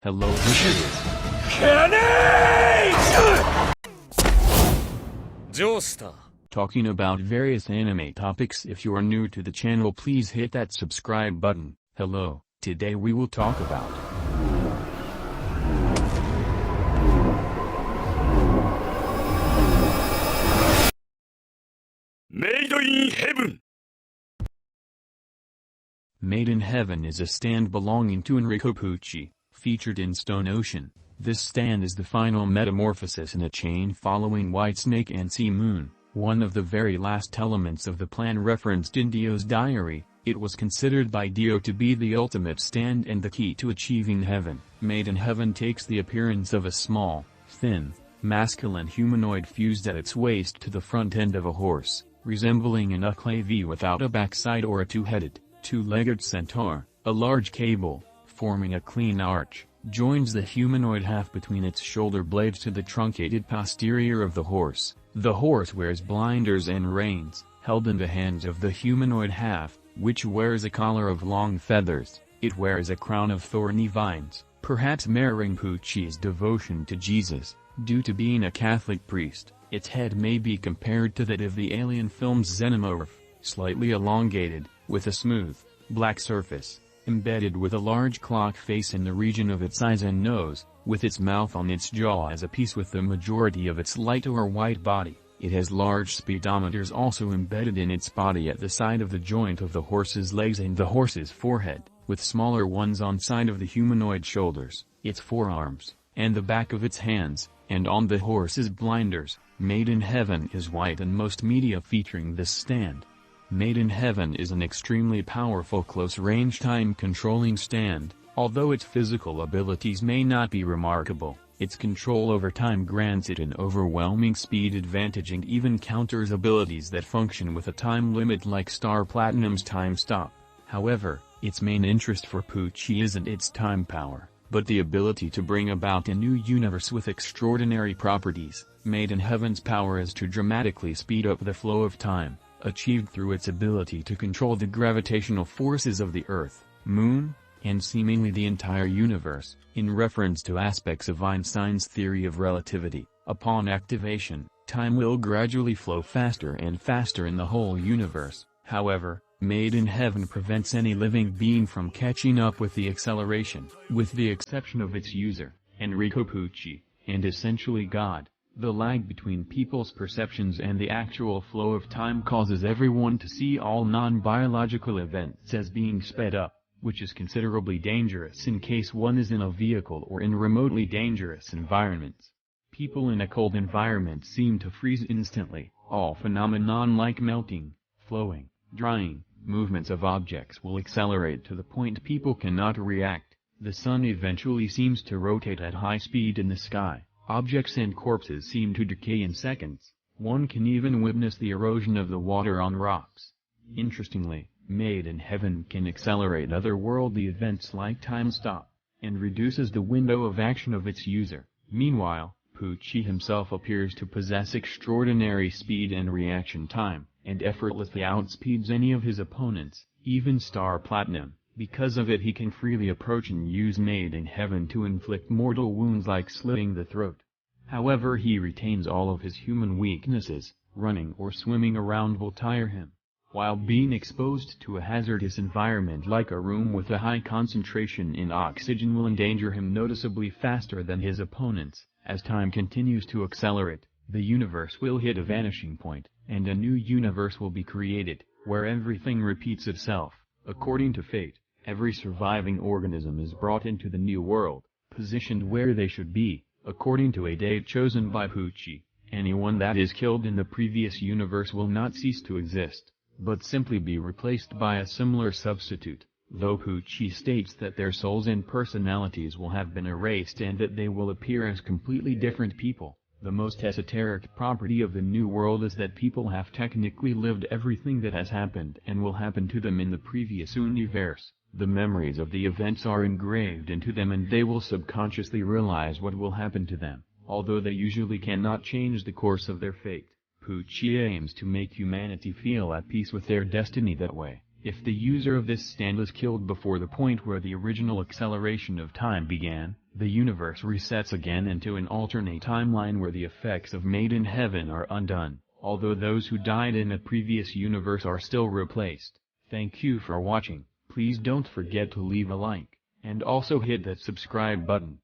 Hello, this is talking about various anime topics. If you are new to the channel, please hit that subscribe button. Hello, today we will talk about Made in Heaven. Made in Heaven is a stand belonging to Enrico Pucci, featured in Stone Ocean. This stand is the final metamorphosis in a chain following Whitesnake and Sea Moon, one of the very last elements of the plan referenced in Dio's diary. It was considered by Dio to be the ultimate stand and the key to achieving heaven. Made in Heaven takes the appearance of a small, thin, masculine humanoid fused at its waist to the front end of a horse, resembling an ukulele without a backside or a two-legged centaur. A large cable, forming a clean arch, joins the humanoid half between its shoulder blades to the truncated posterior of the horse. The horse wears blinders and reins, held in the hands of the humanoid half, which wears a collar of long feathers. It wears a crown of thorny vines, perhaps mirroring Pucci's devotion to Jesus. Due to being a Catholic priest, its head may be compared to that of the Alien film's xenomorph, slightly elongated, with a smooth, black surface, embedded with a large clock face in the region of its eyes and nose, with its mouth on its jaw as a piece with the majority of its light or white body. It has large speedometers also embedded in its body at the side of the joint of the horse's legs and the horse's forehead, with smaller ones on side of the humanoid shoulders, its forearms, and the back of its hands, and on the horse's blinders. Made in Heaven is white in most media featuring this stand. Made in Heaven is an extremely powerful close-range time-controlling stand. Although its physical abilities may not be remarkable, its control over time grants it an overwhelming speed advantage and even counters abilities that function with a time limit like Star Platinum's Time Stop. However, its main interest for Pucci isn't its time power, but the ability to bring about a new universe with extraordinary properties. Made in Heaven's power is to dramatically speed up the flow of time, achieved through its ability to control the gravitational forces of the Earth, Moon, and seemingly the entire universe. In reference to aspects of Einstein's theory of relativity, upon activation, time will gradually flow faster and faster in the whole universe. However, Made in Heaven prevents any living being from catching up with the acceleration, with the exception of its user, Enrico Pucci, and essentially God. The lag between people's perceptions and the actual flow of time causes everyone to see all non-biological events as being sped up, which is considerably dangerous in case one is in a vehicle or in remotely dangerous environments. People in a cold environment seem to freeze instantly. All phenomenon like melting, flowing, drying, movements of objects will accelerate to the point people cannot react. The sun eventually seems to rotate at high speed in the sky. Objects and corpses seem to decay in seconds. One can even witness the erosion of the water on rocks. Interestingly, Made in Heaven can accelerate otherworldly events like Time Stop, and reduces the window of action of its user. Meanwhile, Pucci himself appears to possess extraordinary speed and reaction time, and effortlessly outspeeds any of his opponents, even Star Platinum. Because of it he can freely approach and use Made in Heaven to inflict mortal wounds like slitting the throat. However, he retains all of his human weaknesses. Running or swimming around will tire him, while being exposed to a hazardous environment like a room with a high concentration in oxygen will endanger him noticeably faster than his opponents. As time continues to accelerate, the universe will hit a vanishing point, and a new universe will be created, where everything repeats itself. According to fate, every surviving organism is brought into the new world, positioned where they should be, according to a date chosen by Pucci. Anyone that is killed in the previous universe will not cease to exist, but simply be replaced by a similar substitute, though Pucci states that their souls and personalities will have been erased and that they will appear as completely different people. The most esoteric property of the new world is that people have technically lived everything that has happened and will happen to them in the previous universe. The memories of the events are engraved into them and they will subconsciously realize what will happen to them, although they usually cannot change the course of their fate. Pucci aims to make humanity feel at peace with their destiny that way. If the user of this stand is killed before the point where the original acceleration of time began, the universe resets again into an alternate timeline where the effects of Made in Heaven are undone, although those who died in a previous universe are still replaced. Thank you for watching. Please don't forget to leave a like, and also hit that subscribe button.